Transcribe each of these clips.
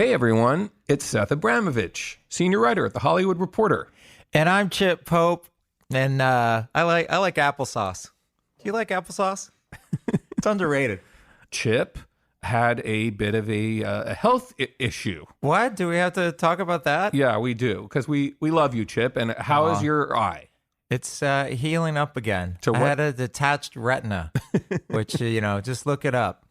Hey everyone, it's Seth Abramovitch, senior writer at The Hollywood Reporter. And I'm Chip Pope, and I like applesauce. Do you like applesauce? It's underrated. Chip had a bit of a health issue. What? Do we have to talk about that? Yeah, we do, because we love you, Chip. And how is your eye? It's healing up again. To I what? had a detached retina, which, just look it up.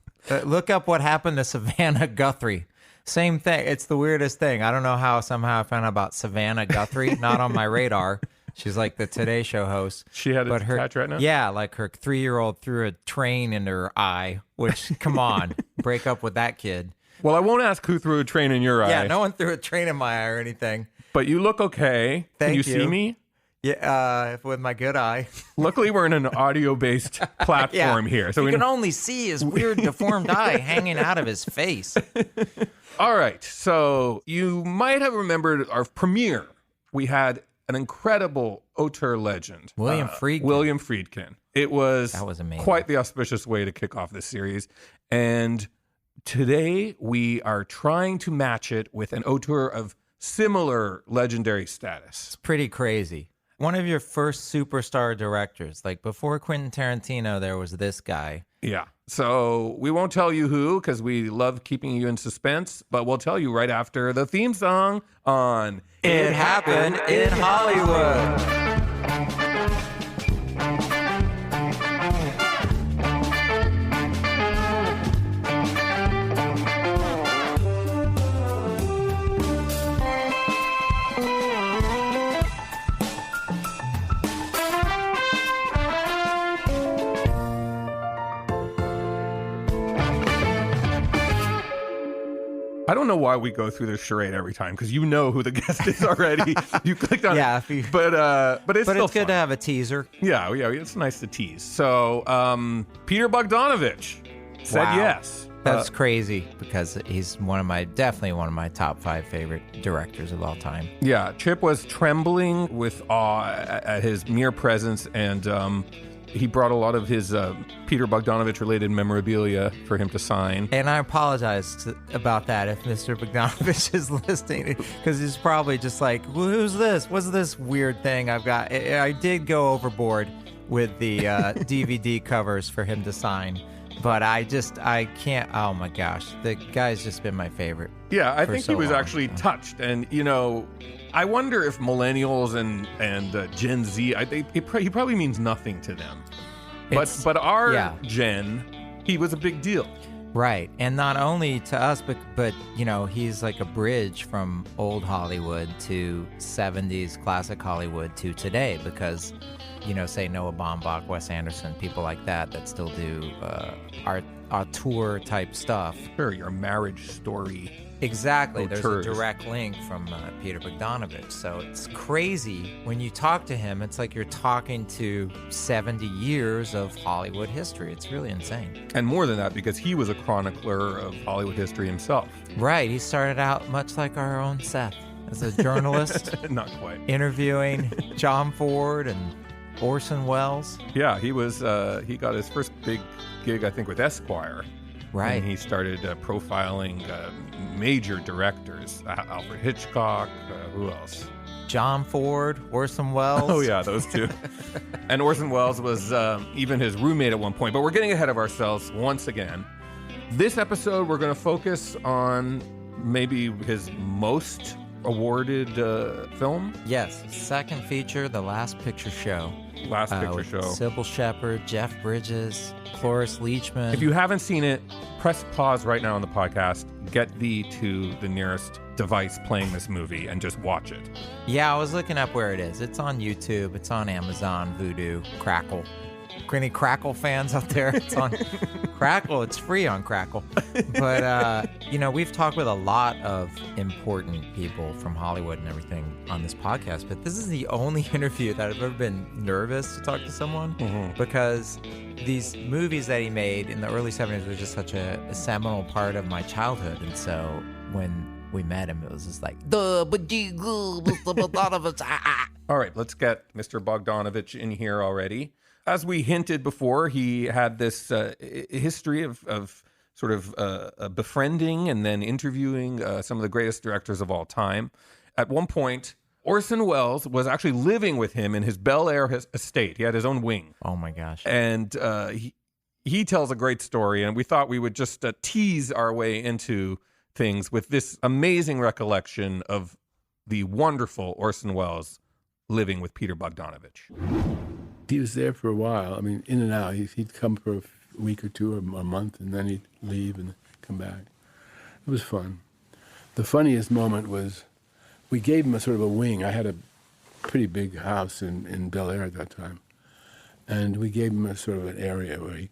Look up what happened to Savannah Guthrie. Same thing. It's the weirdest thing. I don't know how somehow I found out about Savannah Guthrie, not on my radar. She's like the Today Show host. She had a detached retina? Yeah, like her 3-year-old threw a train into her eye, which, come on, break up with that kid. Well, I won't ask who threw a train in your eye. Yeah, no one threw a train in my eye or anything. But you look okay. Thank you. See me? Yeah, with my good eye. Luckily, we're in an audio-based platform here. So you can only see his weird deformed eye hanging out of his face. All right. So you might have remembered our premiere. We had an incredible auteur legend. William Friedkin. William Friedkin. That was amazing. Quite the auspicious way to kick off this series. And today we are trying to match it with an auteur of similar legendary status. It's pretty crazy. One of your first superstar directors. Like before Quentin Tarantino, there was this guy. Yeah. So we won't tell you who because we love keeping you in suspense, but we'll tell you right after the theme song on It Happened in Hollywood. I don't know why we go through this charade every time because you know who the guest is already. You clicked on it. But it's still good fun. to have a teaser. Yeah, it's nice to tease. So Peter Bogdanovich said yes. That's crazy because he's definitely one of my top 5 favorite directors of all time. Yeah, Chip was trembling with awe at his mere presence, and he brought a lot of his Peter Bogdanovich-related memorabilia for him to sign. And I apologize about that if Mr. Bogdanovich is listening, because he's probably just like, well, who's this? What's this weird thing I've got? I did go overboard with the DVD covers for him to sign, but I can't. Oh my gosh, the guy's just been my favorite. Yeah, I think he was long. actually touched, and I wonder if millennials and Gen Z, he probably means nothing to them. But our Gen, he was a big deal. Right. And not only to us, but he's like a bridge from old Hollywood to 70s classic Hollywood to today because, say Noah Baumbach, Wes Anderson, people like that still do our tour type stuff. Sure, your Marriage Story. Exactly. There's Auteurs. a direct link from Peter Bogdanovich. So it's crazy. When you talk to him, it's like you're talking to 70 years of Hollywood history. It's really insane. And more than that, because he was a chronicler of Hollywood history himself. Right. He started out much like our own Seth as a journalist. Not quite. Interviewing John Ford and Orson Welles. Yeah, he got his first big gig, I think, with Esquire. Right. And he started profiling major directors, Alfred Hitchcock, who else? John Ford, Orson Welles. Oh, yeah, those two. And Orson Welles was even his roommate at one point. But we're getting ahead of ourselves once again. This episode, we're going to focus on maybe his most awarded film. Yes, second feature, The Last Picture Show. Last Picture Show. Sybil Shepherd, Jeff Bridges, Cloris Leachman. If you haven't seen it, press pause right now on the podcast. Get thee to the nearest device playing this movie and just watch it. Yeah, I was looking up where it is. It's on YouTube. It's on Amazon, Vudu, Crackle. Any Crackle fans out there? It's on Crackle. It's free on Crackle. But, we've talked with a lot of important people from Hollywood and everything on this podcast, but this is the only interview that I've ever been nervous to talk to someone because these movies that he made in the early 70s were just such a seminal part of my childhood. And so when we met him, it was just like, All right, let's get Mr. Bogdanovich in here already. As we hinted before, he had this history of sort of befriending and then interviewing some of the greatest directors of all time. At one point, Orson Welles was actually living with him in his Bel Air estate. He had his own wing. Oh my gosh. And he tells a great story, and we thought we would just tease our way into things with this amazing recollection of the wonderful Orson Welles living with Peter Bogdanovich. He was there for a while. I mean, in and out. He'd come for a week or two or a month, and then he'd leave and come back. It was fun. The funniest moment was we gave him a sort of a wing. I had a pretty big house in Bel Air at that time. And we gave him a sort of an area where he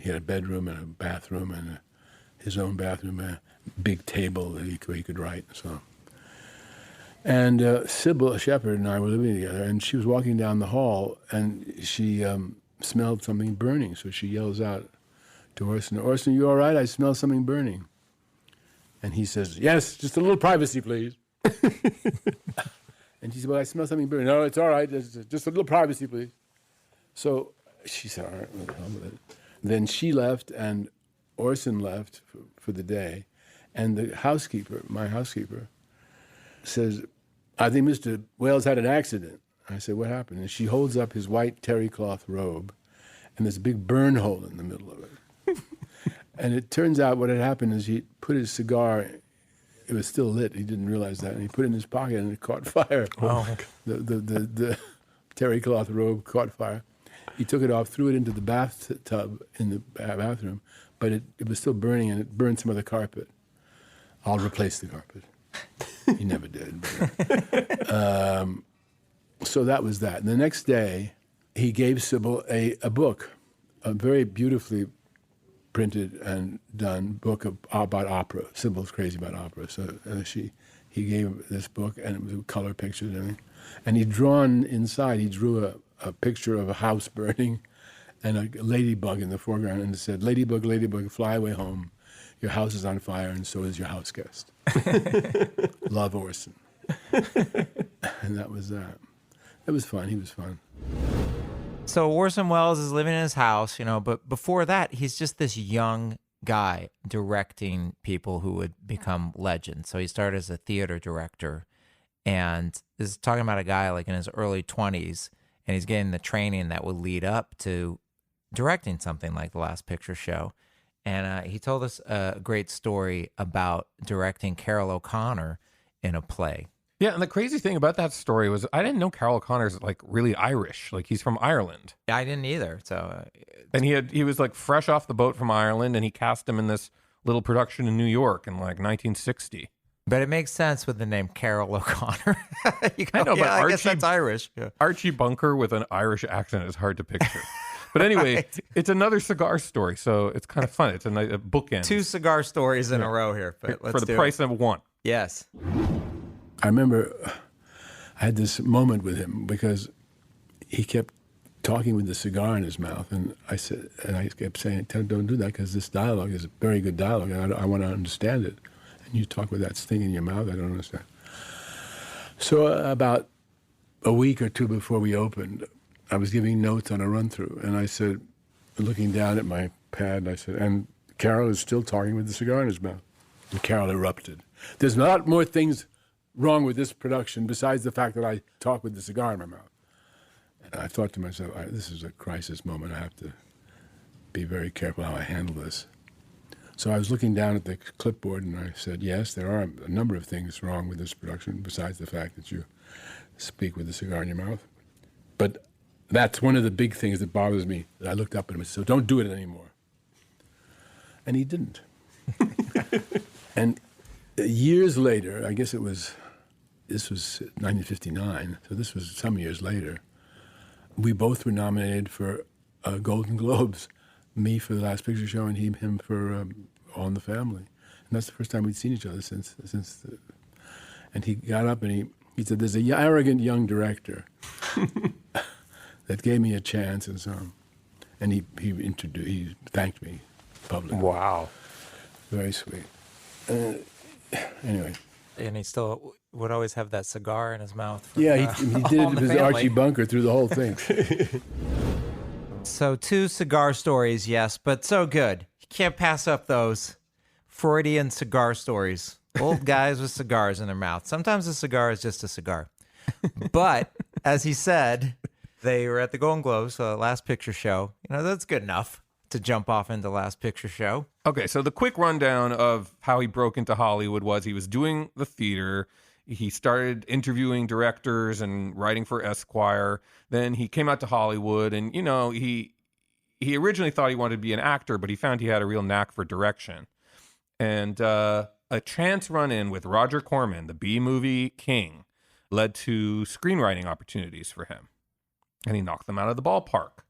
had a bedroom and a bathroom and his own bathroom, a big table that where he could write and so on. And Sybil Shepherd and I were living together, and she was walking down the hall, and she smelled something burning. So she yells out to Orson, "Orson, you all right? I smell something burning." And he says, "Yes, just a little privacy, please." And she said, "Well, I smell something burning." "No, it's all right. Just a little privacy, please." So she said, "All right, what the hell with it?" Then she left, and Orson left for the day. And the housekeeper, my housekeeper, says, "I think Mr. Welles had an accident." I said, "What happened?" And she holds up his white terry cloth robe, and there's a big burn hole in the middle of it. And it turns out what had happened is he put his cigar, it was still lit, he didn't realize that, and he put it in his pocket and it caught fire. Oh. The terry cloth robe caught fire. He took it off, threw it into the bathtub in the bathroom, but it was still burning, and it burned some of the carpet. I'll replace the carpet. He never did. But, so that was that. And the next day, he gave Sybil a book, a very beautifully printed and done book about opera. Sybil's crazy about opera. So he gave this book, and it was color pictures and everything. And he'd drawn inside, he drew a picture of a house burning and a ladybug in the foreground, and it said, "Ladybug, ladybug, fly away home. Your house is on fire, and so is your house guest. Love, Orson." And that was that. It was fun. He was fun. So Orson Welles is living in his house, but before that, he's just this young guy directing people who would become legends. So he started as a theater director, and this is talking about a guy like in his early 20s, and he's getting the training that would lead up to directing something like The Last Picture Show. And he told us a great story about directing Carroll O'Connor in a play. Yeah, and the crazy thing about that story was I didn't know Carroll O'Connor's like really Irish. Like he's from Ireland. I didn't either. So, and he was like fresh off the boat from Ireland, and he cast him in this little production in New York in like 1960. But it makes sense with the name Carroll O'Connor. I know, but I guess that's Irish. Yeah. Archie Bunker with an Irish accent is hard to picture. But anyway, right. It's another cigar story, so it's kind of fun. It's a bookend. 2 cigar stories in a row here, but let's for the price of one. Yes. I remember I had this moment with him because he kept talking with the cigar in his mouth, and I kept saying, "Don't do that, because this dialogue is a very good dialogue, and I want to understand it. And you talk with that thing in your mouth, I don't understand." So about a week or two before we opened, I was giving notes on a run-through, and I said, looking down at my pad, I said, "And Carroll is still talking with the cigar in his mouth." And Carroll erupted. "There's a lot more things wrong with this production besides the fact that I talk with the cigar in my mouth." And I thought to myself, this is a crisis moment. I have to be very careful how I handle this. So I was looking down at the clipboard, and I said, "Yes, there are a number of things wrong with this production besides the fact that you speak with the cigar in your mouth. But that's one of the big things that bothers me." I looked up at him and said, "So don't do it anymore." And he didn't. And years later, I guess this was 1959, so this was some years later, we both were nominated for Golden Globes, me for The Last Picture Show and him for All in the Family. And that's the first time we'd seen each other since. And he got up and he said, "There's an arrogant young director that gave me a chance," and so on. And he thanked me publicly. Wow. Very sweet. Anyway. And he still would always have that cigar in his mouth. Yeah, he did it with Archie Bunker through the whole thing. So 2 cigar stories, yes, but so good. You can't pass up those Freudian cigar stories. Old guys with cigars in their mouth. Sometimes a cigar is just a cigar. But as he said, they were at the Golden Globes, so Last Picture Show. You know, that's good enough to jump off into Last Picture Show. Okay, so the quick rundown of how he broke into Hollywood was he was doing the theater. He started interviewing directors and writing for Esquire. Then he came out to Hollywood, and, you know, he originally thought he wanted to be an actor, but he found he had a real knack for direction. And a chance run-in with Roger Corman, the B-movie king, led to screenwriting opportunities for him. And he knocked them out of the ballpark.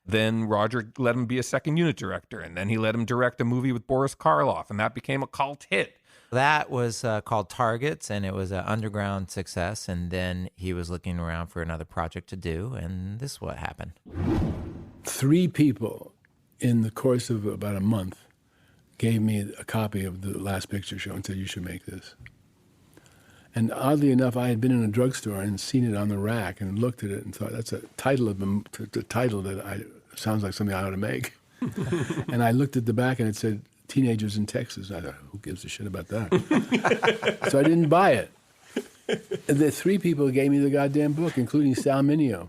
Then Roger let him be a second unit director, and then he let him direct a movie with Boris Karloff, and that became a cult hit. That was called Targets, and it was an underground success. And then he was looking around for another project to do, and this is what happened. 3 people in the course of about a month gave me a copy of the Last Picture Show and said, you should make this. And oddly enough, I had been in a drugstore and seen it on the rack and looked at it and thought, that's a title of the title that sounds like something I ought to make. And I looked at the back and it said, Teenagers in Texas. I thought, who gives a shit about that? So I didn't buy it. And the 3 people gave me the goddamn book, including Sal Mineo,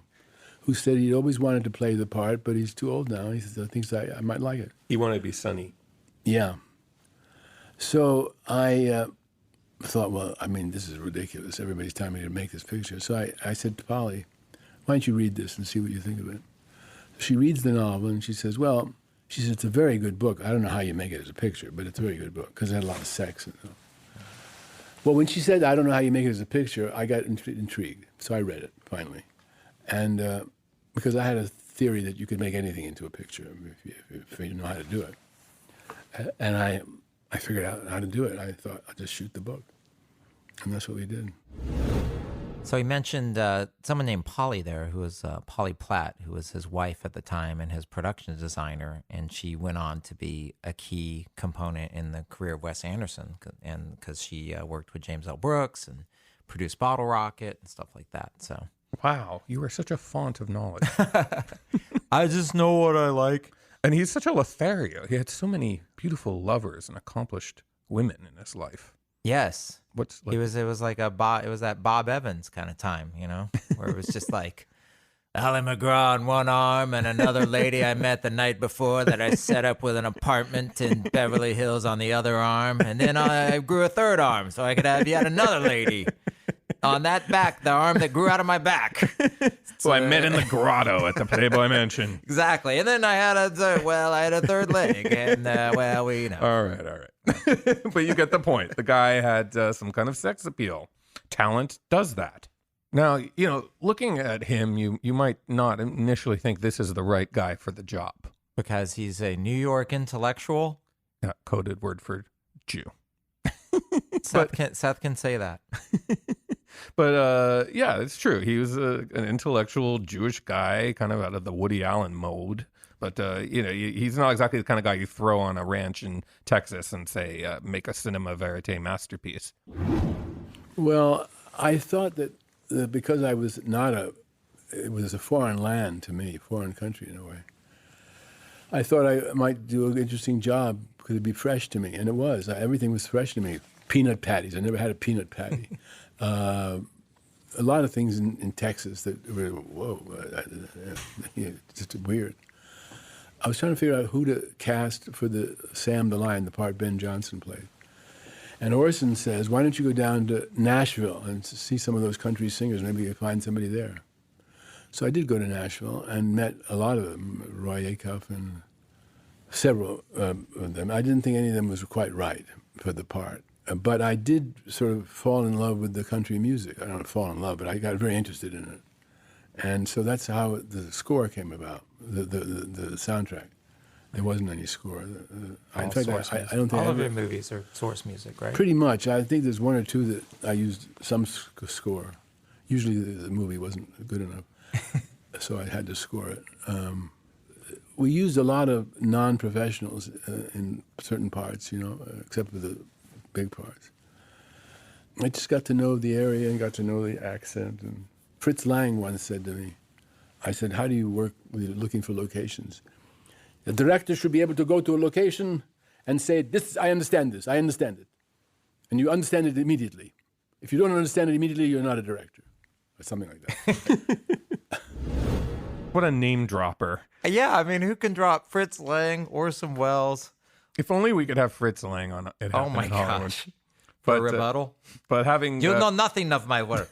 who said he'd always wanted to play the part, but he's too old now. He said, I think I might like it. He wanted to be Sonny. Yeah. So I thought, well, I mean, this is ridiculous. Everybody's telling me to make this picture. So I said to Polly, why don't you read this and see what you think of it? She reads the novel and she says, well, she says, it's a very good book. I don't know how you make it as a picture, but it's a very good book because it had a lot of sex. Well, when she said, I don't know how you make it as a picture, I got intrigued. So I read it, finally. And because I had a theory that you could make anything into a picture if you know how to do it. And I figured out how to do it. I thought, I'll just shoot the book. And that's what we did. So he mentioned someone named Polly there, who was Polly Platt, who was his wife at the time and his production designer. And she went on to be a key component in the career of Wes Anderson, and because she worked with James L. Brooks and produced Bottle Rocket and stuff like that. So Wow, you are such a font of knowledge. I just know what I like. And he's such a Lothario. He had so many beautiful lovers and accomplished women in his life. Yes. What's like, It was that Bob Evans kind of time, you know, where it was just like Ally McGraw on one arm and another lady I met the night before that I set up with an apartment in Beverly Hills on the other arm. And then I grew a third arm so I could have yet another lady on that back, the arm that grew out of my back. So I met in the grotto at the Playboy Mansion. Exactly. And then I had a third leg. And, we know. All right. But you get the point. The guy had some kind of sex appeal. Talent does that. Now, you know, looking at him, you might not initially think this is the right guy for the job. Because he's a New York intellectual. Yeah, coded word for Jew. Seth can say that. But yeah, it's true. He was an intellectual Jewish guy, kind of out of the Woody Allen mode. But, you know, he's not exactly the kind of guy you throw on a ranch in Texas and say, make a cinema verite masterpiece. Well, I thought that because I was it was a foreign land to me, foreign country in a way. I thought I might do an interesting job because it'd be fresh to me. And it was. Everything was fresh to me. Peanut patties. I never had a peanut patty. A lot of things in Texas that were, whoa, just weird. I was trying to figure out who to cast for the Sam the Lion, the part Ben Johnson played. And Orson says, why don't you go down to Nashville and see some of those country singers? Maybe you find somebody there. So I did go to Nashville and met a lot of them, Roy Acuff and several of them. I didn't think any of them was quite right for the part. But I did sort of fall in love with the country music. I don't fall in love, but I got very interested in it. And so that's how the score came about, the soundtrack. There wasn't any score. In fact, I don't think all of your movies are source music, right? Pretty much. I think there's one or two that I used some score. Usually the movie wasn't good enough, so I had to score it. We used a lot of non-professionals in certain parts, you know, except for the big parts. I just got to know the area and got to know the accent. And Fritz Lang once said to me, I said, how do you work with looking for locations? The director should be able to go to a location and say, I understand this, I understand it. And you understand it immediately. If you don't understand it immediately, you're not a director. Or something like that. What a name dropper. Yeah, I mean, who can drop Fritz Lang, Orson Welles? If only we could have Fritz Lang on it. Oh my gosh. But, For rebuttal? But having... You know nothing of my work.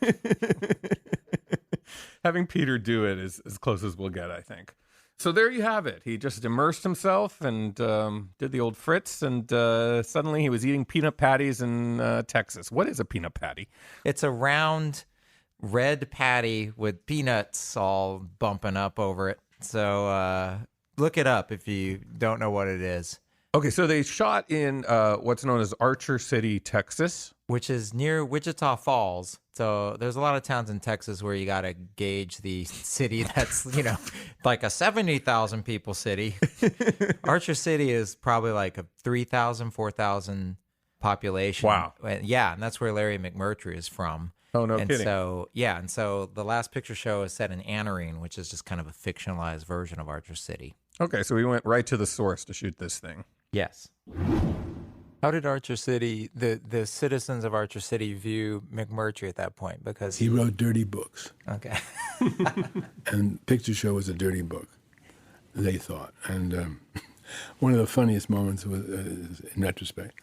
Having Peter do it is as close as we'll get, I think. So there you have it. He just immersed himself and did the old Fritz, and suddenly he was eating peanut patties in Texas. What is a peanut patty? It's a round red patty with peanuts all bumping up over it. So look it up if you don't know what it is. Okay, so they shot in what's known as Archer City, Texas. Which is near Wichita Falls. So there's a lot of towns in Texas where you got to gauge the city that's, like a 70,000 people city. Archer City is probably like a 3,000, 4,000 population. Wow. Yeah, and that's where Larry McMurtry is from. Oh, no kidding. So the last picture show is set in Anarene, which is just kind of a fictionalized version of Archer City. Okay, so we went right to the source to shoot this thing. Yes. How did Archer City, the citizens of Archer City, view McMurtry at that point? Because he wrote dirty books. Okay. And Picture Show was a dirty book, they thought. And one of the funniest moments was, in retrospect,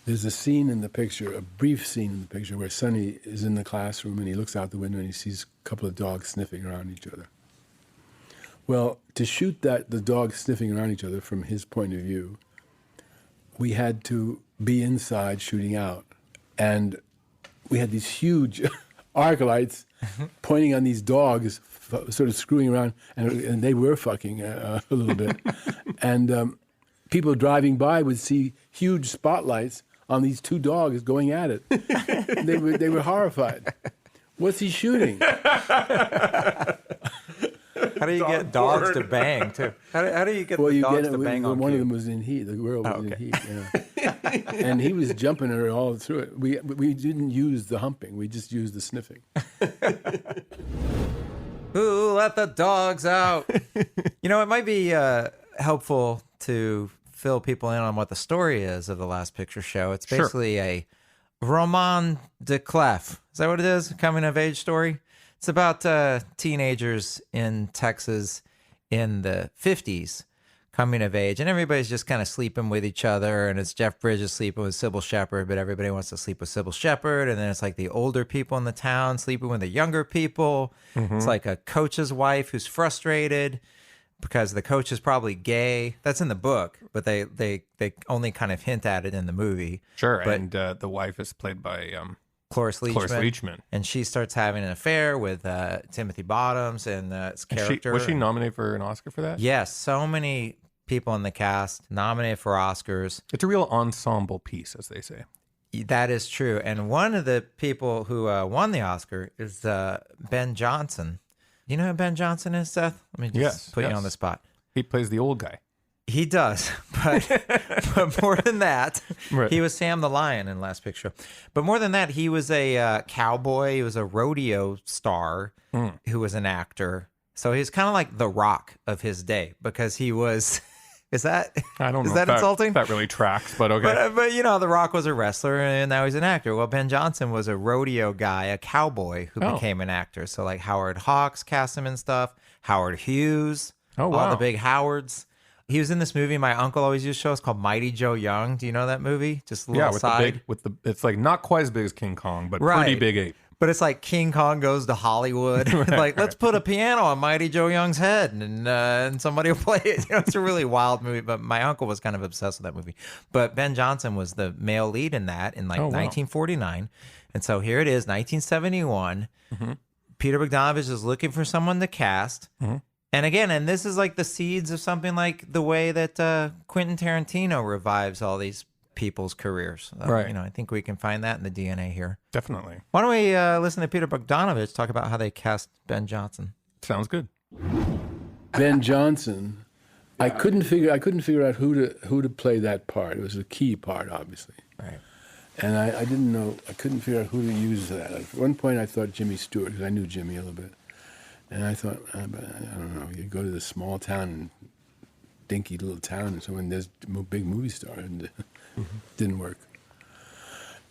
there's a scene in the picture, a brief scene in the picture, where Sonny is in the classroom and he looks out the window and he sees a couple of dogs sniffing around each other. Well, to shoot the dogs sniffing around each other from his point of view, we had to be inside shooting out. And we had these huge arc lights pointing on these dogs, sort of screwing around, and they were fucking a little bit. And people driving by would see huge spotlights on these two dogs going at it. They were horrified. What's he shooting? How do you get dogs to bang, too? How do you get the dogs to bang on one cue? of them was in heat. The girl was in heat. Yeah. And he was jumping her all through it. We didn't use the humping. We just used the sniffing. Who let the dogs out? It might be helpful to fill people in on what the story is of the last picture show. It's basically a roman de clef. Is that what it is? A coming-of-age story? It's about teenagers in Texas in the 50s coming of age, and everybody's just kind of sleeping with each other, and it's Jeff Bridges sleeping with Sybil Shepherd, but everybody wants to sleep with Sybil Shepherd, and then it's like the older people in the town sleeping with the younger people. Mm-hmm. It's like a coach's wife who's frustrated because the coach is probably gay. That's in the book, but they only kind of hint at it in the movie. Sure, but, and the wife is played by... Cloris Leachman. And she starts having an affair with Timothy Bottoms and its character. Was she nominated for an Oscar for that? Yes, so many people in the cast nominated for Oscars. It's a real ensemble piece, as they say. That is true. And one of the people who won the Oscar is Ben Johnson. You know who Ben Johnson is, Seth? Let me just put you on the spot. He plays the old guy. He does, but more than that, right. He was Sam the Lion in Last Picture. But more than that, he was a cowboy. He was a rodeo star who was an actor. So he's kind of like The Rock of his day because he was. Is that? I don't know. Is that insulting? That really tracks, but okay. But The Rock was a wrestler and now he's an actor. Well, Ben Johnson was a rodeo guy, a cowboy who became an actor. So like Howard Hawks cast him and stuff. Howard Hughes. Oh wow. All the big Howards. He was in this movie my uncle always used to show. It's called Mighty Joe Young. Do you know that movie? Just a little side. It's like not quite as big as King Kong, but pretty big ape. But it's like King Kong goes to Hollywood. Let's put a piano on Mighty Joe Young's head and somebody will play it. It's a really wild movie, but my uncle was kind of obsessed with that movie. But Ben Johnson was the male lead in that in 1949. And so here it is, 1971. Mm-hmm. Peter Bogdanovich is looking for someone to cast. Mm-hmm. And again, this is like the seeds of something like the way that Quentin Tarantino revives all these people's careers. Right. I think we can find that in the DNA here. Definitely. Why don't we listen to Peter Bogdanovich talk about how they cast Ben Johnson? Sounds good. Ben Johnson, I couldn't figure out who to play that part. It was a key part, obviously. Right. And I didn't know. I couldn't figure out who to use that. At one point, I thought Jimmy Stewart because I knew Jimmy a little bit. And I thought, I don't know, you go to this small town, dinky little town, and someone, there's a big movie star, and it didn't work.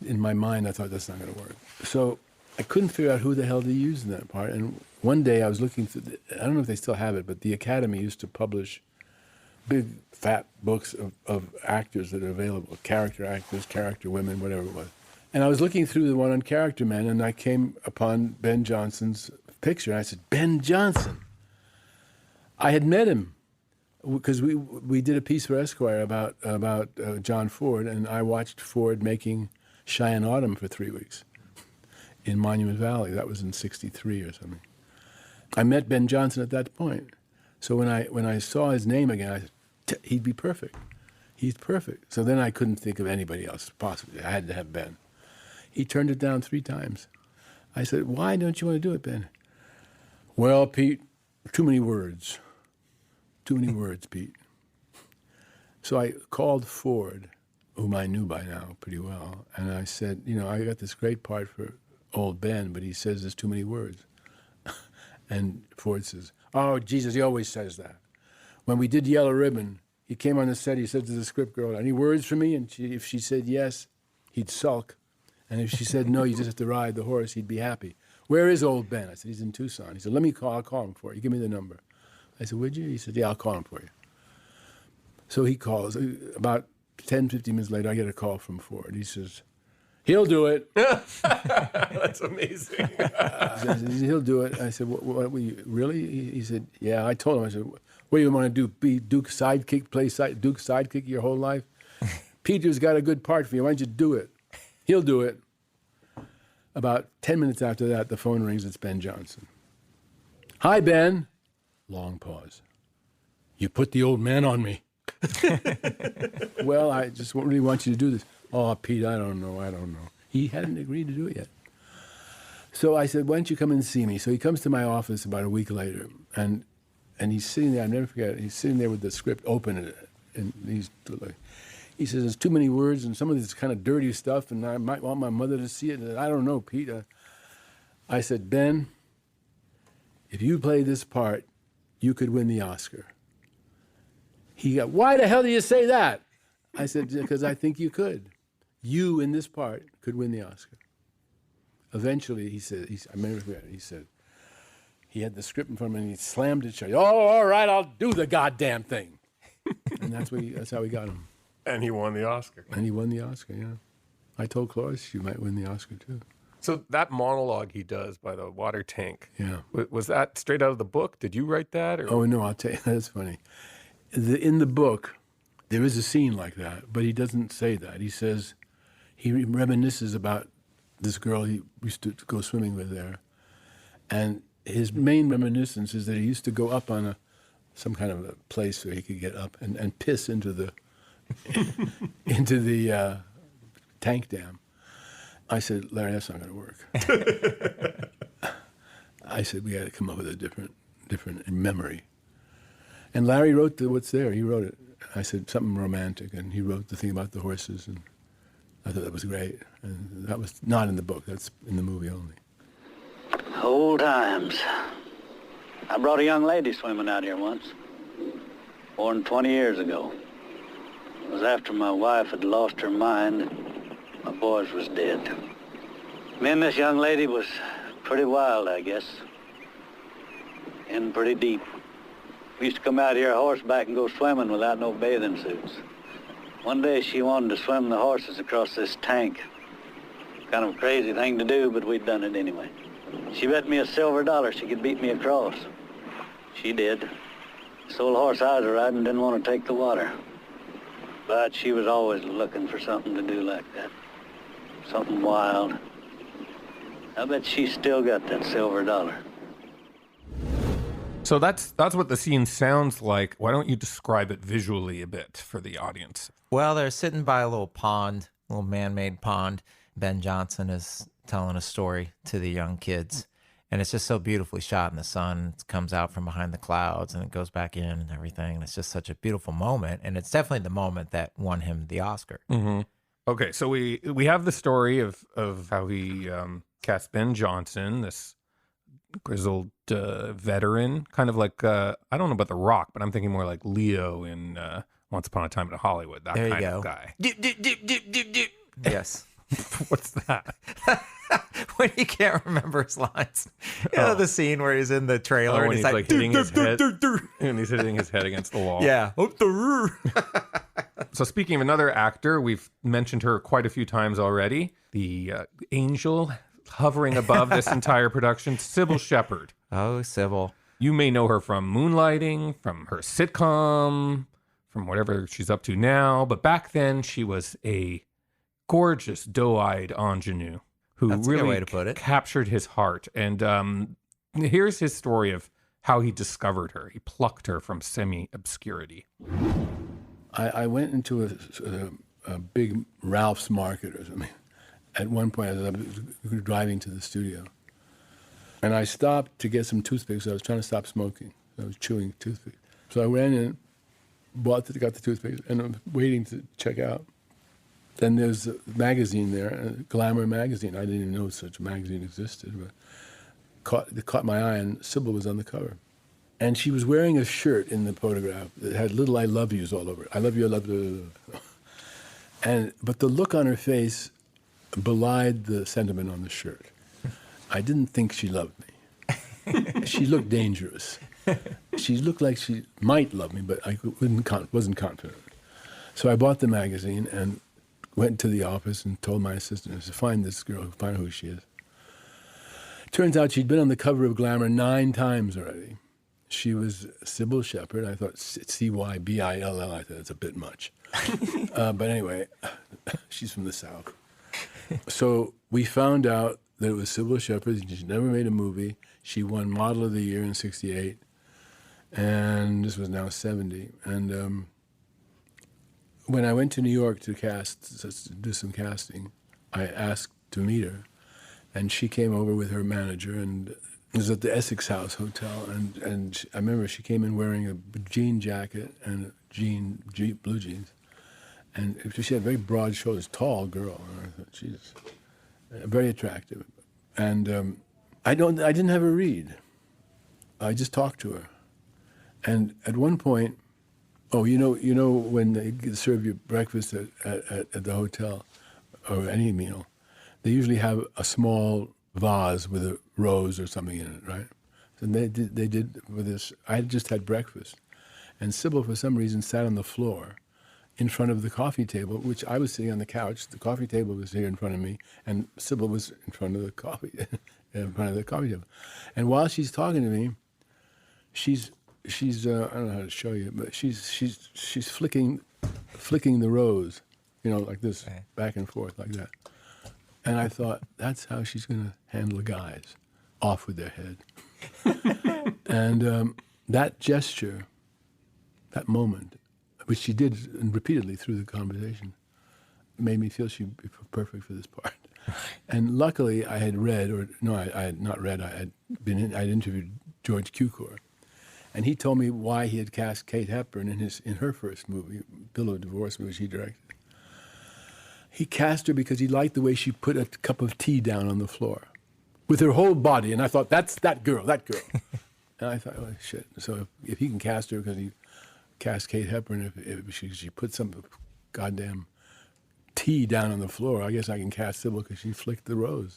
In my mind, I thought, that's not going to work. So I couldn't figure out who the hell to use in that part. And one day I was looking through, I don't know if they still have it, but the Academy used to publish big, fat books of actors that are available, character actors, character women, whatever it was. And I was looking through the one on character men, and I came upon Ben Johnson's picture. And I said, Ben Johnson. I had met him because we did a piece for Esquire about John Ford, and I watched Ford making Cheyenne Autumn for 3 weeks in Monument Valley. That was in '63 or something. I met Ben Johnson at that point. So when I saw his name again, I said, he'd be perfect. He's perfect. So then I couldn't think of anybody else possibly. I had to have Ben. He turned it down 3 times. I said, why don't you want to do it, Ben? Well, Pete, too many words. Too many words, Pete. So I called Ford, whom I knew by now pretty well, and I said, I got this great part for old Ben, but he says there's too many words. And Ford says, oh, Jesus, he always says that. When we did Yellow Ribbon, he came on the set, he said to the script girl, any words for me? And if she said yes, he'd sulk. And if she said no, you just have to ride the horse, he'd be happy. Where is old Ben? I said, he's in Tucson. He said, I'll call him for you. Give me the number. I said, would you? He said, yeah, I'll call him for you. So he calls. About 10, 15 minutes later, I get a call from Ford. He says, he'll do it. That's amazing. He'll do it. I said, what really? He said, yeah. I told him, I said, what do you want to do, be Duke's sidekick, play Duke's sidekick your whole life? Peter's got a good part for you. Why don't you do it? He'll do it. About 10 minutes after that, the phone rings. It's Ben Johnson. Hi, Ben. Long pause. You put the old man on me. Well, I just really want you to do this. Oh, Pete, I don't know. He hadn't agreed to do it yet. So I said, why don't you come and see me? So he comes to my office about a week later, and he's sitting there, I'll never forget it, he's sitting there with the script open, and he says, there's too many words, and some of this kind of dirty stuff, and I might want my mother to see it. And I don't know, Pete. I said, Ben, if you play this part, you could win the Oscar. He got, why the hell do you say that? I said, because I think you could. You, in this part, could win the Oscar. Eventually, he said, I remember he said, he had the script in front of him, and he slammed it shut. Oh, all right, I'll do the goddamn thing. And that's how we got him. And he won the Oscar. And he won the Oscar, yeah. I told Cloris she might win the Oscar, too. So that monologue he does by the water tank, yeah, was that straight out of the book? Did you write that? Or? Oh, no, I'll tell you. That's funny. In the book, there is a scene like that, but he doesn't say that. He says, he reminisces about this girl he used to go swimming with there. And his main reminiscence is that he used to go up on some kind of a place where he could get up and piss into the tank dam. I said, Larry, that's not going to work. I said, we got to come up with a different memory. And Larry wrote what's there. He wrote it. I said, something romantic, and he wrote the thing about the horses, and I thought that was great. And that was not in the book. That's in the movie only. Old times. I brought a young lady swimming out here once, more than 20 years ago. It was after my wife had lost her mind and my boys was dead. Me and this young lady was pretty wild, I guess, and pretty deep. We used to come out here horseback and go swimming without no bathing suits. One day she wanted to swim the horses across this tank. Kind of a crazy thing to do, but we'd done it anyway. She bet me a silver dollar she could beat me across. She did. This old horse I was riding didn't want to take the water. But she was always looking for something to do like that. Something wild. I bet she still got that silver dollar. So that's what the scene sounds like. Why don't you describe it visually a bit for the audience? Well, they're sitting by a little pond, a little man-made pond. Ben Johnson is telling a story to the young kids. And it's just so beautifully shot in the sun. It comes out from behind the clouds and it goes back in and everything. And it's just such a beautiful moment. And it's definitely the moment that won him the Oscar. Mm-hmm. Okay, so we have the story of how he cast Ben Johnson, this grizzled veteran, kind of like I don't know about The Rock, but I'm thinking more like Leo in Once Upon a Time in Hollywood. That There you kind go. of guy. Yes. What's that? When he can't remember his lines. You know the scene where he's in the trailer and when he's he's like hitting his head, and he's hitting his head against the wall. Yeah. So speaking of another actor, we've mentioned her quite a few times already. The angel hovering above this entire production, Sybil Shepherd. Oh, Sybil. You may know her from Moonlighting, from her sitcom, from whatever she's up to now. But back then, she was a gorgeous, doe-eyed ingenue who That's a good really way to put it. captured his heart. And here's his story of how he discovered her. He plucked her from semi-obscurity. I went into a big Ralph's Market or something. At one point, I was driving to the studio. And I stopped to get some toothpicks. I was trying to stop smoking. I was chewing toothpicks. So I ran in, got the toothpicks, and I was waiting to check out. Then there's a magazine there, a Glamour magazine. I didn't even know such a magazine existed, but it caught my eye, and Sybil was on the cover. And she was wearing a shirt in the photograph that had little I love yous all over it. I love you, I love you. But the look on her face belied the sentiment on the shirt. I didn't think she loved me. She looked dangerous. She looked like she might love me, but I wasn't confident. So I bought the magazine and went to the office and told my assistant, I said, find this girl, find out who she is. Turns out she'd been on the cover of Glamour 9 times already. She was Sybil Shepherd. I thought Cybill. I thought it's a bit much. But anyway, she's from the South. So we found out that it was Sybil Shepherd. She never made a movie. She won Model of the Year in '68. And this was now 70. And when I went to New York to do some casting, I asked to meet her. And she came over with her manager, and it was at the Essex House Hotel. And I remember she came in wearing a jean jacket and blue jeans. And she had very broad shoulders, tall girl. And I thought, she's very attractive. And I didn't have her read. I just talked to her. And at one point, you know when they serve you breakfast at the hotel or any meal, they usually have a small vase with a rose or something in it, right? And they did with this. I had just had breakfast. And Sybil, for some reason, sat on the floor in front of the coffee table, which I was sitting on the couch. The coffee table was here in front of me, and Sybil was in front of the coffee table. And while she's talking to me, she's I don't know how to show you, but she's flicking the rose, like this, okay, back and forth like that. And I thought, that's how she's going to handle the guys, off with their head. And that gesture, that moment, which she did repeatedly through the conversation, made me feel she'd be perfect for this part. And luckily, I had read, I had not read. I'd interviewed George Cukor, and he told me why he had cast Kate Hepburn in her first movie, Bill of Divorce, which he directed. He cast her because he liked the way she put a cup of tea down on the floor with her whole body. And I thought, that's that girl. And I thought, oh, shit. So if he can cast her because he cast Kate Hepburn, if she put some goddamn tea down on the floor, I guess I can cast Sybil because she flicked the rose.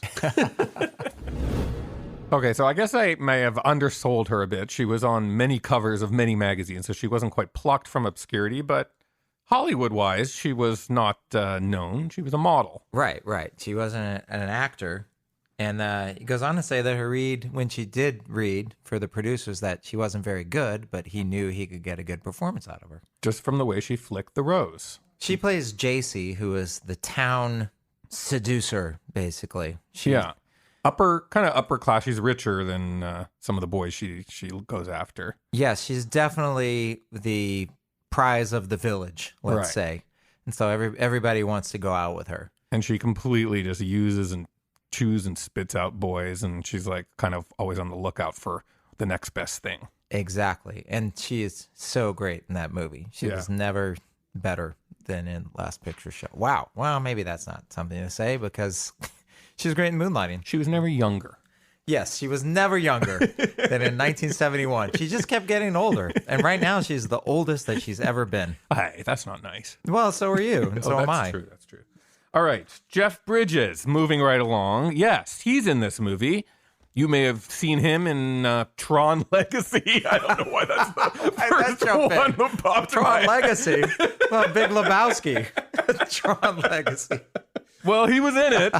Okay, so I guess I may have undersold her a bit. She was on many covers of many magazines, so she wasn't quite plucked from obscurity, but Hollywood-wise, she was not known. She was a model. Right. She wasn't an actor. And he goes on to say that her read, when she did read for the producers, that she wasn't very good, but he knew he could get a good performance out of her. Just from the way she flicked the rose. She plays Jacy, who is the town seducer, basically. Upper class. She's richer than some of the boys she goes after. Yes, she's definitely the prize of the village, let's say. And so everybody wants to go out with her. And she completely just uses and chews and spits out boys, and she's like kind of always on the lookout for the next best thing. Exactly. And she is so great in that movie. She was never better than in Last Picture Show. Wow. Well, maybe that's not something to say because she was great in Moonlighting. She was never younger. Yes, she was never younger than in 1971. She just kept getting older. And right now, she's the oldest that she's ever been. Hey, that's not nice. Well, so are you, and so am I. That's true. All right, Jeff Bridges, moving right along. Yes, he's in this movie. You may have seen him in Tron Legacy. I don't know why that's the first one that popped in my Tron Legacy? Well, Big Lebowski. Tron Legacy. Well, he was in it.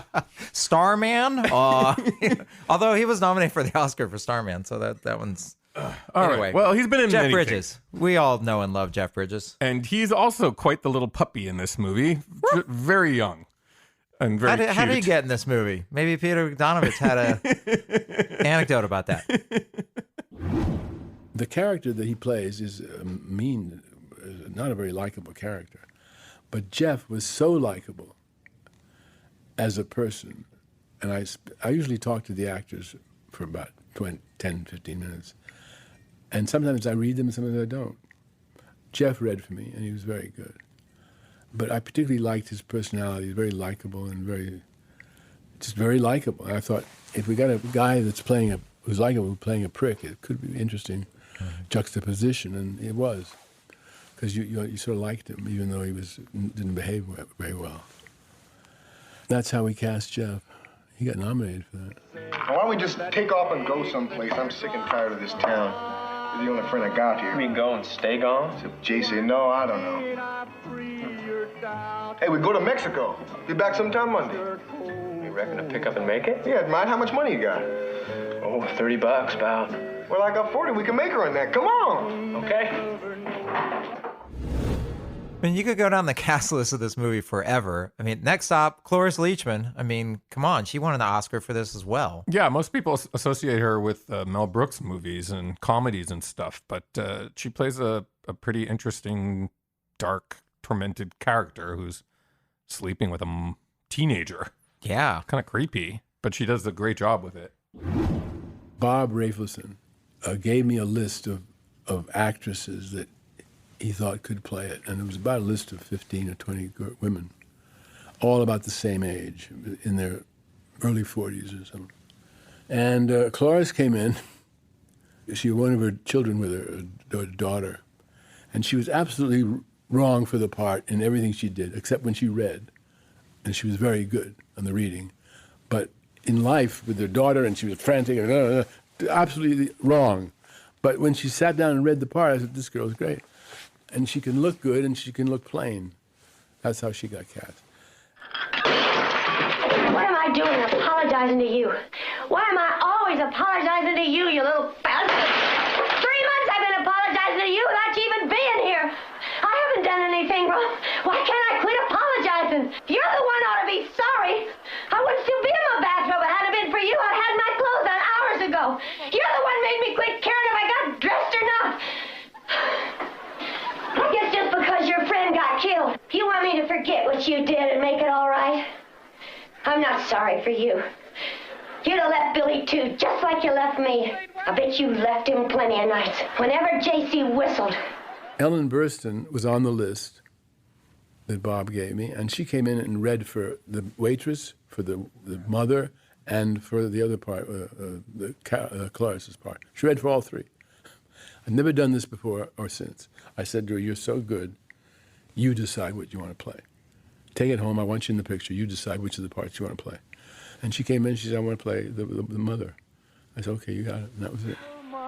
Starman? Although he was nominated for the Oscar for Starman, so that one's... All anyway, right. Well, he's been in Jeff many Bridges. things. We all know and love Jeff Bridges. And he's also quite the little puppy in this movie. Very young and very cute. How did he get in this movie? Maybe Peter Bogdanovich had a anecdote about that. The character that he plays is mean, not a very likable character. But Jeff was so likable as a person. And I usually talk to the actors for about 10, 15 minutes. And sometimes I read them, and sometimes I don't. Jeff read for me, and he was very good. But I particularly liked his personality. He's very likable and very likable. And I thought, if we got a guy who's likable playing a prick, it could be interesting juxtaposition, and it was. Because you sort of liked him, even though he didn't behave very well. That's how we cast Jeff. He got nominated for that. Why don't we just take off and go someplace? I'm sick and tired of this town. You're the only friend I got here. You mean go and stay gone? Except JC, no, I don't know. Hey, we go to Mexico. Be back sometime Monday. You reckon to pick up and make it? Yeah, mine. How much money you got? Oh, $30 about. Well, I got 40. We can make her on that. Come on. Okay. I mean, you could go down the cast list of this movie forever. I mean, next stop, Cloris Leachman. I mean, come on. She won an Oscar for this as well. Yeah, most people associate her with Mel Brooks movies and comedies and stuff, but she plays a pretty interesting, dark, tormented character who's sleeping with a teenager. Yeah. Kind of creepy, but she does a great job with it. Bob Rafelson gave me a list of actresses that he thought could play it. And it was about a list of 15 or 20 women, all about the same age, in their early 40s or something. And Cloris came in. She had one of her children with her, a daughter. And she was absolutely wrong for the part in everything she did, except when she read. And she was very good on the reading. But in life, with her daughter, and she was frantic, absolutely wrong. But when she sat down and read the part, I said, this girl's great. And she can look good and she can look plain. That's how she got cast. What am I doing apologizing to you? Why am I always apologizing to you, you little bastard? 3 months I've been apologizing to you without you even being here. I haven't done anything wrong. Why can't I quit apologizing? You're the one ought to be sorry. I would still be in my bathrobe if it hadn't been for you. I had my clothes on hours ago. You're the one made me quit caring if I got dressed or not. I guess just because your friend got killed, you want me to forget what you did and make it all right? I'm not sorry for you. You'd have left Billy too, just like you left me. I bet you left him plenty of nights. Whenever J.C. whistled. Ellen Burstyn was on the list that Bob gave me, and she came in and read for the waitress, for the mother, and for the other part, Clarice's part. She read for all three. I've never done this before or since. I said to her, you're so good, you decide what you want to play. Take it home, I want you in the picture, you decide which of the parts you want to play. And she came in, she said, I want to play the mother. I said, okay, you got it, and that was it.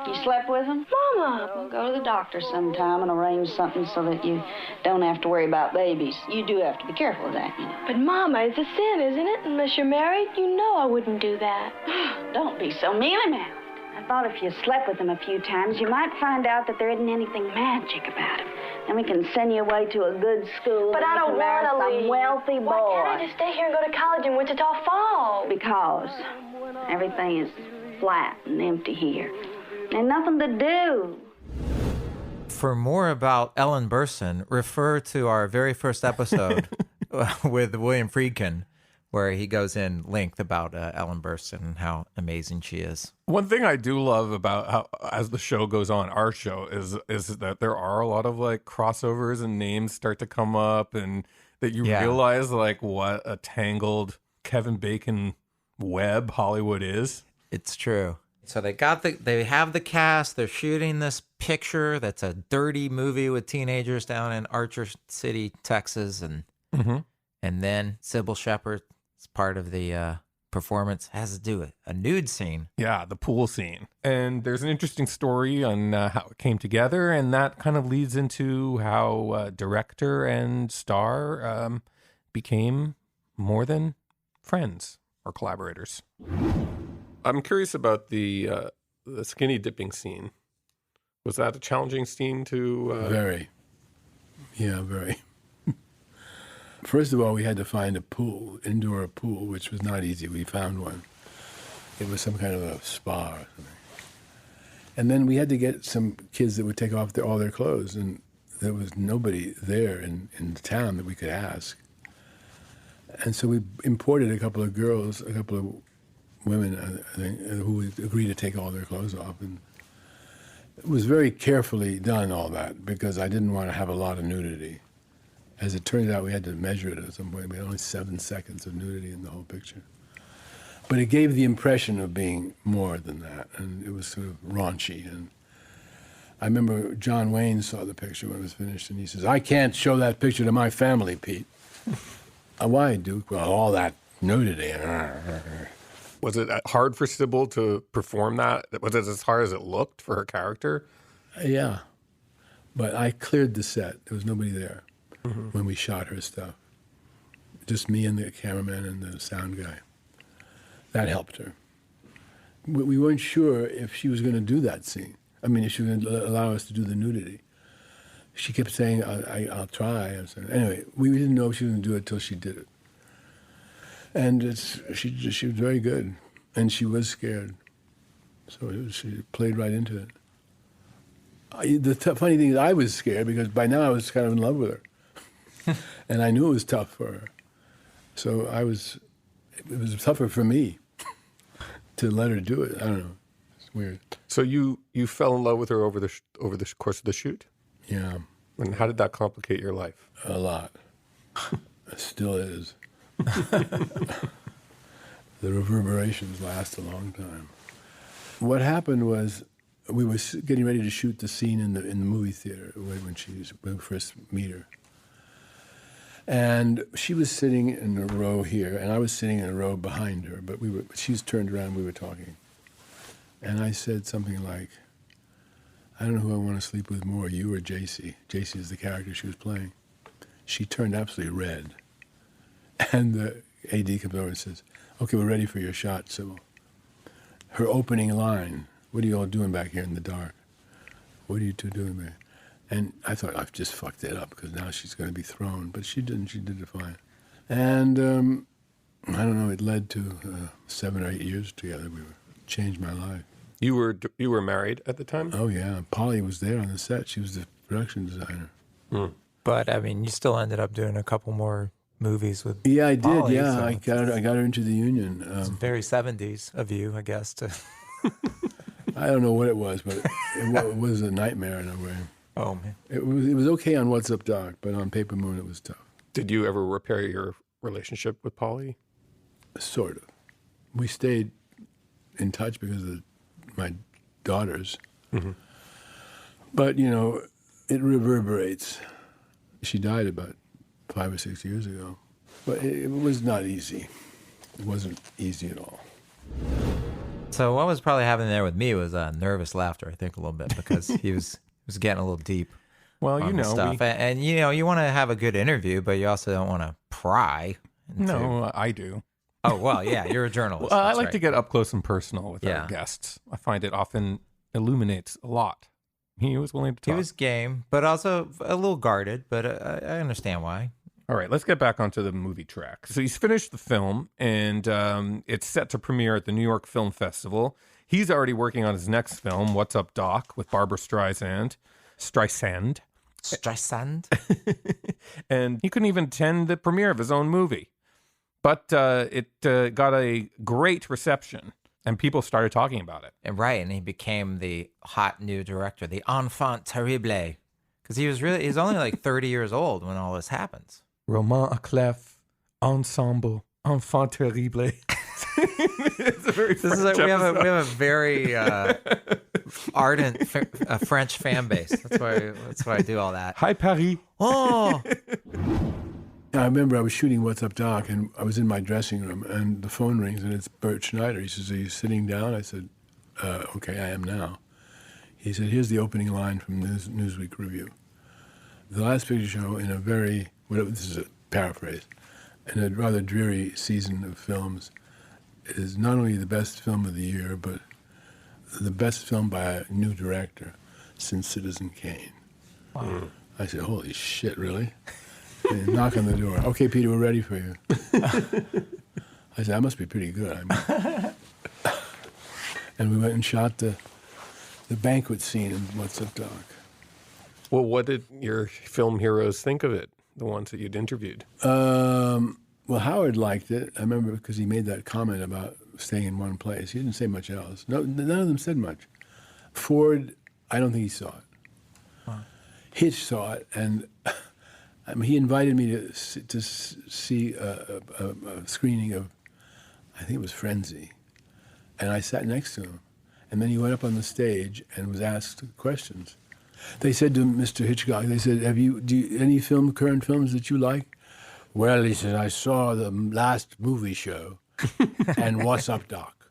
You slept with him? Mama! We'll go to the doctor sometime and arrange something so that you don't have to worry about babies. You do have to be careful of that, you know. But, Mama, it's a sin, isn't it? Unless you're married, you know I wouldn't do that. Don't be so mealy-mouthed. I thought if you slept with him a few times, you might find out that there isn't anything magic about him. Then we can send you away to a good school. But I don't want to leave. Some wealthy boy. Why can't I just stay here and go to college in Wichita Falls? Because everything is flat and empty here. There's nothing to do. For more about Ellen Burstyn, refer to our very first episode with William Friedkin, where he goes in length about Ellen Burstyn and how amazing she is. One thing I do love about how, as the show goes on, our show, is that there are a lot of like crossovers and names start to come up, and that you realize like what a tangled Kevin Bacon web Hollywood is. It's true. So they have the cast. They're shooting this picture that's a dirty movie with teenagers down in Archer City, Texas, and then Sybil Shepherd, part of the performance, has to do a nude scene. Yeah, the pool scene. And there's an interesting story on how it came together, and that kind of leads into how director and star became more than friends or collaborators. I'm curious about the skinny dipping scene. Was that a challenging scene to... Very. Yeah, very. First of all, we had to find a pool, indoor pool, which was not easy. We found one. It was some kind of a spa or something. And then we had to get some kids that would take off all their clothes, and there was nobody there in the town that we could ask. And so we imported a couple of girls, a couple of women, I think, who would agree to take all their clothes off. And it was very carefully done, all that, because I didn't want to have a lot of nudity. As it turned out, we had to measure it at some point. We had only 7 seconds of nudity in the whole picture. But it gave the impression of being more than that, and it was sort of raunchy. And I remember John Wayne saw the picture when it was finished, and he says, "I can't show that picture to my family, Pete." Why, Duke? Well, all that nudity. Was it hard for Sybil to perform that? Was it as hard as it looked for her character? Yeah. But I cleared the set. There was nobody there when we shot her stuff. Just me and the cameraman and the sound guy. That helped her. We weren't sure if she was going to do that scene. I mean, if she was going to allow us to do the nudity. She kept saying, I'll try. Anyway, we didn't know if she was going to do it until she did it. And she was very good. And she was scared. So she played right into it. The funny thing is I was scared because by now I was kind of in love with her. And I knew it was tough for her. So it was tougher for me to let her do it. I don't know. It's weird. So you fell in love with her over the course of the shoot? Yeah. And how did that complicate your life? A lot. It still is. The reverberations last a long time. What happened was we were getting ready to shoot the scene in the movie theater when we first meet her. And she was sitting in a row here, and I was sitting in a row behind her, but she was turned around, we were talking. And I said something like, "I don't know who I want to sleep with more, you or JC." JC is the character she was playing. She turned absolutely red. And the AD comes over and says, "Okay, we're ready for your shot, Sybil." Her opening line, "What are you all doing back here in the dark? What are you two doing there?" And I thought, I've just fucked it up because now she's going to be thrown. But she didn't. She did it fine. And I don't know, it led to 7 or 8 years together. Changed my life. You were married at the time? Oh, yeah. Polly was there on the set. She was the production designer. But, I mean, you still ended up doing a couple more movies with Yeah, I did. Polly, Yeah, so I got her into the union. it's very 70s of you, I guess. I don't know what it was, but it was a nightmare in a way. Oh, man. It was okay on What's Up Doc, but on Paper Moon it was tough. Did you ever repair your relationship with Polly? Sort of. We stayed in touch because of my daughters. But, it reverberates. She died about 5 or 6 years ago. But it was not easy. It wasn't easy at all. So what was probably happening there with me was nervous laughter, I think, a little bit, because he was getting a little deep. Well, on the stuff. And you want to have a good interview, but you also don't want to pry. No, I do. Oh, well, yeah, you're a journalist. Well, I like to get up close and personal with our guests. I find it often illuminates a lot. He was willing to talk. He was game, but also a little guarded, but I understand why. All right, let's get back onto the movie track. So he's finished the film, and it's set to premiere at the New York Film Festival. He's already working on his next film, What's Up, Doc, with Barbara Streisand. And he couldn't even attend the premiere of his own movie. But it got a great reception, and people started talking about it. And he became the hot new director, the enfant terrible, because he's only like 30 years old when all this happens. Roman à clef, ensemble, enfant terrible. It's a very This is French we have episode. a very ardent French fan base. That's why I do all that. Hi, Paris. Oh, I remember I was shooting What's Up, Doc, and I was in my dressing room, and the phone rings, and it's Bert Schneider. He says, "Are you sitting down?" I said, "Okay, I am now." He said, "Here's the opening line from Newsweek Review. The Last Picture Show, in a very, this is a paraphrase, in a rather dreary season of films, is not only the best film of the year, but the best film by a new director since Citizen Kane." Wow. I said, "Holy shit, really?" And knock on the door. "Okay, Peter, we're ready for you." I said, "That must be pretty good." And we went and shot the banquet scene in What's Up, Doc. Well, what did your film heroes think of it, the ones that you'd interviewed? Well, Howard liked it. I remember because he made that comment about staying in one place. He didn't say much else. No, none of them said much. Ford, I don't think he saw it. Huh. Hitch saw it, and he invited me to see a screening of, I think it was Frenzy, and I sat next to him. And then he went up on the stage and was asked questions. They said to Mr. Hitchcock, they said, do you any current films that you like? Well, he said, I saw the last movie show and What's Up, Doc?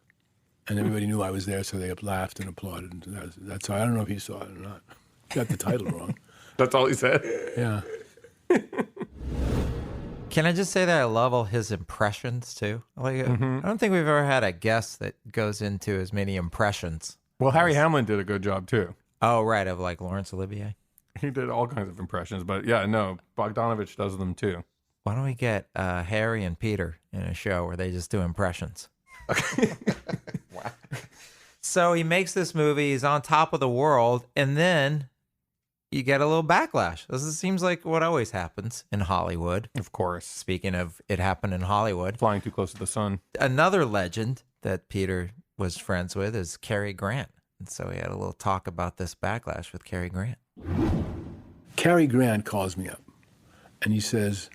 And everybody knew I was there, so they laughed and applauded. And that's I don't know if he saw it or not. Got the title wrong. That's all he said? Yeah. can I just say that I love all his impressions too? Like, I don't think we've ever had a guest that goes into as many impressions. Well, Harry Hamlin did a good job too. Oh, right, of like Laurence Olivier. He did all kinds of impressions, but yeah, no, Bogdanovich does them too. Why don't we get Harry and Peter in a show where they just do impressions? Wow. So he makes this movie, he's on top of the world, and then you get a little backlash. This seems like what always happens in Hollywood. Of course. Speaking of it happened in Hollywood. Flying too close to the sun. Another legend that Peter was friends with is Cary Grant. And so he had a little talk about this backlash with Cary Grant. Cary Grant calls me up, and he says,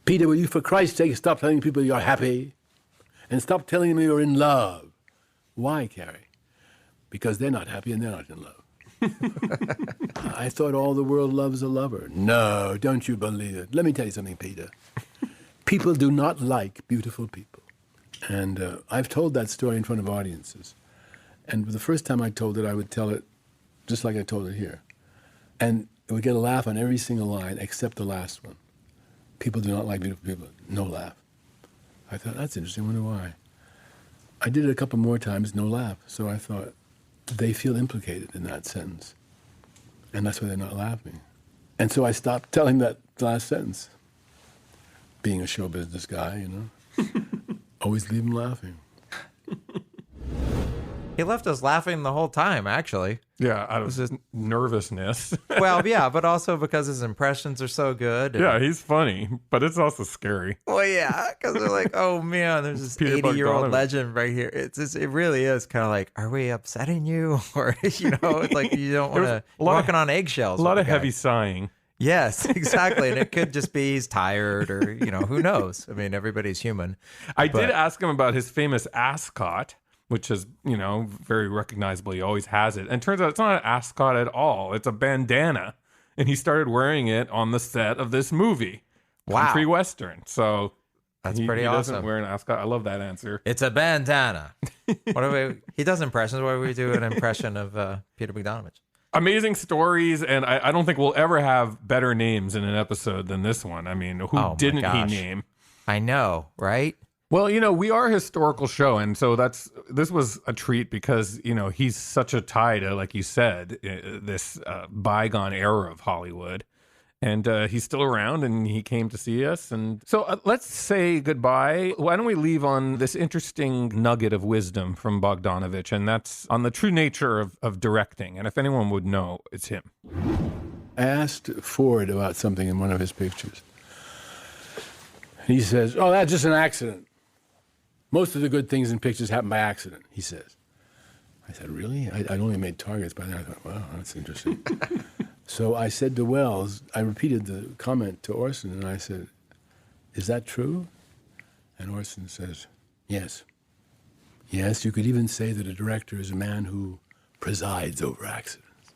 Peter, will you for Christ's sake stop telling people you're happy? And stop telling them you're in love. Why, Cary? Because they're not happy and they're not in love. I thought all the world loves a lover. No, don't you believe it. Let me tell you something, Peter. People do not like beautiful people. And I've told that story in front of audiences. And the first time I told it, I would tell it just like I told it here. And it would get a laugh on every single line except the last one. People do not like beautiful people. No laugh. I thought, that's interesting. I wonder why. I did it a couple more times, no laugh. So I thought, they feel implicated in that sentence. And that's why they're not laughing. And so I stopped telling that last sentence. Being a show business guy, you know. Always leave them laughing. He left us laughing the whole time, actually. Yeah, out of his nervousness. Well, yeah, but also because his impressions are so good. Yeah, he's funny, but it's also scary. Well, yeah, because they're like, oh man, there's this Peter 80-year-old Bogdanovich. legend right here. It really is kind of like, are we upsetting you? Or, you know, it's like you don't want to, walking on eggshells. A lot with of the guy. heavy sighing. Yes, exactly. And it could just be he's tired or, you know, who knows? I mean, everybody's human. I did ask him about his famous ascot, which is, you know, very recognizable. He always has it. And it turns out it's not an ascot at all. It's a bandana. And he started wearing it on the set of this movie. Wow. Country Western. So that's pretty he awesome. doesn't wear an ascot. I love that answer. It's a bandana. He does impressions. Why don't we do an impression of Peter Bogdanovich? Amazing stories, and I don't think we'll ever have better names in an episode than this one. I mean, who didn't he name? I know, right? Well, you know, we are a historical show, and so this was a treat because, you know, he's such a tie to, like you said, this bygone era of Hollywood. And he's still around, and he came to see us. And so let's say goodbye. Why don't we leave on this interesting nugget of wisdom from Bogdanovich, and that's on the true nature of directing. And if anyone would know, it's him. I asked Ford about something in one of his pictures. He says, oh, that's just an accident. Most of the good things in pictures happen by accident, he says. I said, really? I'd only made targets by then. I thought, wow, that's interesting. So I said to Wells, I repeated the comment to Orson, and I said, is that true? And Orson says, yes. Yes, you could even say that a director is a man who presides over accidents.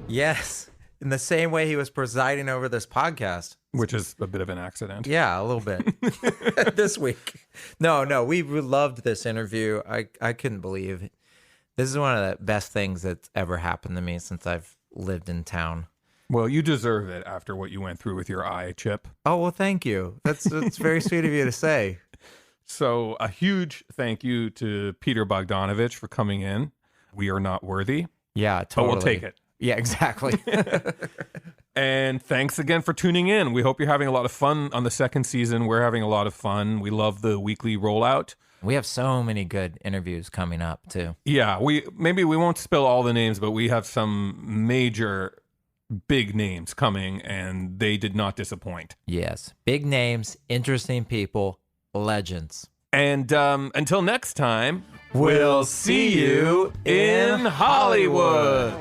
Yes. In the same way he was presiding over this podcast. Which is a bit of an accident. Yeah, a little bit. This week. No, we loved this interview. I couldn't believe it. This is one of the best things that's ever happened to me since I've lived in town. Well, you deserve it after what you went through with your eye, Chip. Oh, well, thank you. That's very sweet of you to say. So a huge thank you to Peter Bogdanovich for coming in. We are not worthy. Yeah, totally. But we'll take it. Yeah, exactly. And thanks again for tuning in. We hope you're having a lot of fun on the second season. We're having a lot of fun. We love the weekly rollout. We have so many good interviews coming up, too. Yeah, we won't spill all the names, but we have some major big names coming, and they did not disappoint. Yes. Big names, interesting people, legends. And until next time, we'll see you in Hollywood.